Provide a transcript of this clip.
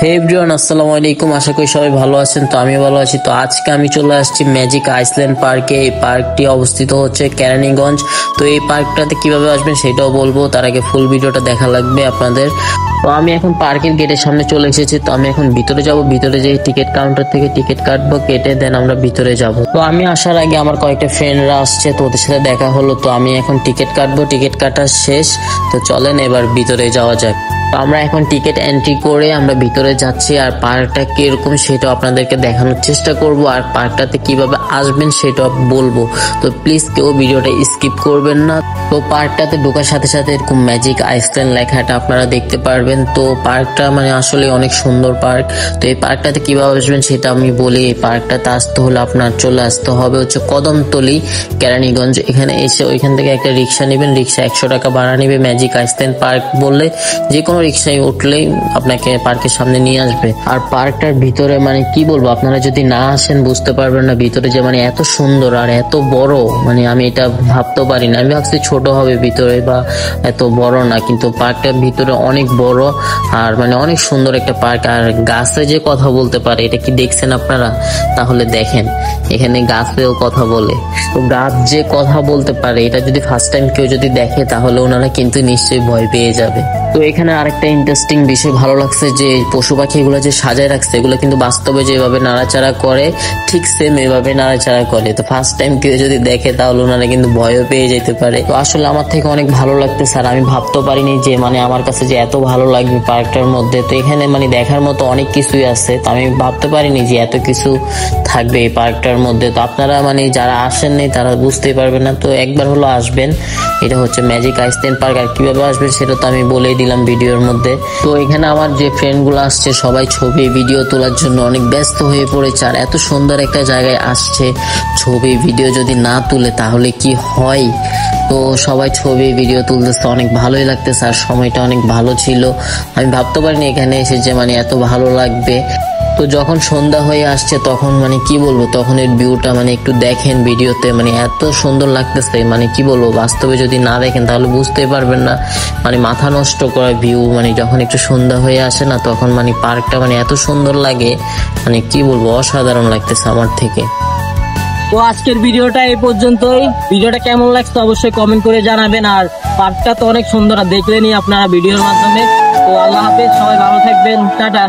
হে everyone, আসসালামু আলাইকুম। আশা করি সবাই ভালো আছেন। তো আমি ভালো আছি। তো আজকে আমি চলে আসছি ম্যাজিক আইসল্যান্ড পার্কে। এই পার্কটি অবস্থিত হচ্ছে কেরানীগঞ্জ। তো এই পার্কটাতে কিভাবে আসবেন সেটাও বলবো, তার আগে ফুল ভিডিওটা দেখা লাগবে আপনাদের। তো আমি এখন পার্কের গেটের সামনে চলে এসেছি। তো আমি এখন ভিতরে যাব, ভিতরে যেয়ে টিকিট কাউন্টার থেকে টিকিট কাটবো, কেটে দেন আমরা ভিতরে যাব। তো আমি আসার আগে আমার কয়েকটা ফ্রেন্ডরা আসছে, তো ওদের সাথে দেখা হলো। তো আমি এখন টিকিট কাটবো, টিকিট কাটা শেষ। তো চলেন এবার ভিতরে যাওয়া যাক। তো আমরা এখন টিকিট এন্ট্রি করে আমরা ভিতরে যাচ্ছি, আর পার্কটা কিরকম সেটা আপনাদেরকে দেখানোর চেষ্টা করব, আর পার্কটাতে কিভাবে আসবেন সেটা বলবো। তো প্লিজ কেউ ভিডিওটা স্কিপ করবেন না। তো পার্কটাতে ঢোকার সাথে সাথে এরকম ম্যাজিক আইসল্যান্ড লেখাটা আপনারা দেখতে পারবেন। তো পার্কটা আসলে অনেক সুন্দর পার্ক। তো এই পার্কটাতে কিভাবে আসবেন সেটা আমি বলি। এই পার্কটাতে আসতে হলে আপনার চলে আসতে হবে হচ্ছে কদমতলী, কেরানীগঞ্জ। এখানে এসে ওইখান থেকে একটা রিক্সা নেবেন, রিক্সা 100 টাকা ভাড়া নেবে। ম্যাজিক আইসল্যান্ড পার্ক বললে যে কোনো রিক্সায় উঠলেই আপনাকে পার্কের সামনে নিয়ে আসবে। আর পার্কটার ভিতরে কি বলবো, আপনারা যদি না আসেন বুঝতে পারবেন না ভিতরে যে এত সুন্দর আর এত বড়। আমি এটা ভাবতেও পারি না। আমি ভাবছি ছোট হবে ভিতরে বা এত বড় না, কিন্তু পার্কটার ভিতরে অনেক বড় আর অনেক সুন্দর একটা পার্ক। আর গাছে যে কথা বলতে পারে, এটা কি দেখছেন আপনারা? তাহলে দেখেন এখানে গাছেও কথা বলে। তো গাছ যে কথা বলতে পারে, এটা যদি ফার্স্ট টাইম কেউ যদি দেখে তাহলে ওনারা কিন্তু নিশ্চয়ই ভয় পেয়ে যাবে। তো এখানে আরেকটা ইন্টারেস্টিং বিষয় ভালো লাগছে যে পশু পাখি এগুলো যে সাজায় রাখছে, এগুলো কিন্তু বাস্তবে যেভাবে নাড়াচাড়া করে ঠিক সেম এভাবে নাড়াচাড়া করে। তো ফার্স্ট টাইম কেউ যদি দেখে তাহলে ওনারা কিন্তু ভয়ও পেয়ে যেতে পারে। তো আসলে আমার থেকে অনেক ভালো লাগতে স্যার, আমি ভাবতেও পারিনি যে আমার কাছে যে এত ভালো লাগবে পার্কটার মধ্যে। তো এখানে দেখার মতো অনেক কিছুই আছে। তো আমি ভাবতে পারিনি যে এত কিছু থাকবে এই পার্কটার মধ্যে। তো আপনারা যারা আসেননি তারা বুঝতেই পারবেন না। তো একবার হলো আসবেন। এটা হচ্ছে ম্যাজিক আইসল্যান্ড পার্ক। আর কিভাবে আসবেন সেটা তো আমি বলেই দিলাম ভিডিওর মধ্যে। তো এখানে আমার যে ফ্রেন্ড গুলো আসছে সবাই ছবি ভিডিও তোলার জন্য অনেক ব্যস্ত হয়ে পড়েছে। আর এত সুন্দর একটা জায়গায় আসছে, ছবি ভিডিও যদি না তুলে তাহলে কি হয়? তো সবাই ছবি ভিডিও তুলতেছে, অনেক ভালোই লাগতেছে আর সময়টা অনেক ভালো ছিল। আমি ভাবতে পারিনি এখানে এসে যে এত ভালো লাগবে। তো যখন সন্ধ্যা হয়ে আসছে তখন কি বলবো, তখন এর ভিউটা একটু দেখেন ভিডিওতে, এত সুন্দর লাগতেছে। কি বলবো, বাস্তবে যদি না দেখেন তাহলে বুঝতেই পারবেন না। মাথা নষ্ট করা ভিউ। যখন একটু সন্ধ্যা হয়ে আসে না, তখন পার্কটা এত সুন্দর লাগে, কি বলবো, অসাধারণ লাগতেছে আমার থেকে। তো আজকের ভিডিওটা এই পর্যন্তই। ভিডিওটা কেমন লাগছে অবশ্যই কমেন্ট করে জানাবেন। আর পার্কটা তো অনেক সুন্দর, দেখলেনি আপনারা ভিডিওর মাধ্যমে। তো আল্লাহ হাফেজ, সবাই ভালো থাকবেন, টাটা।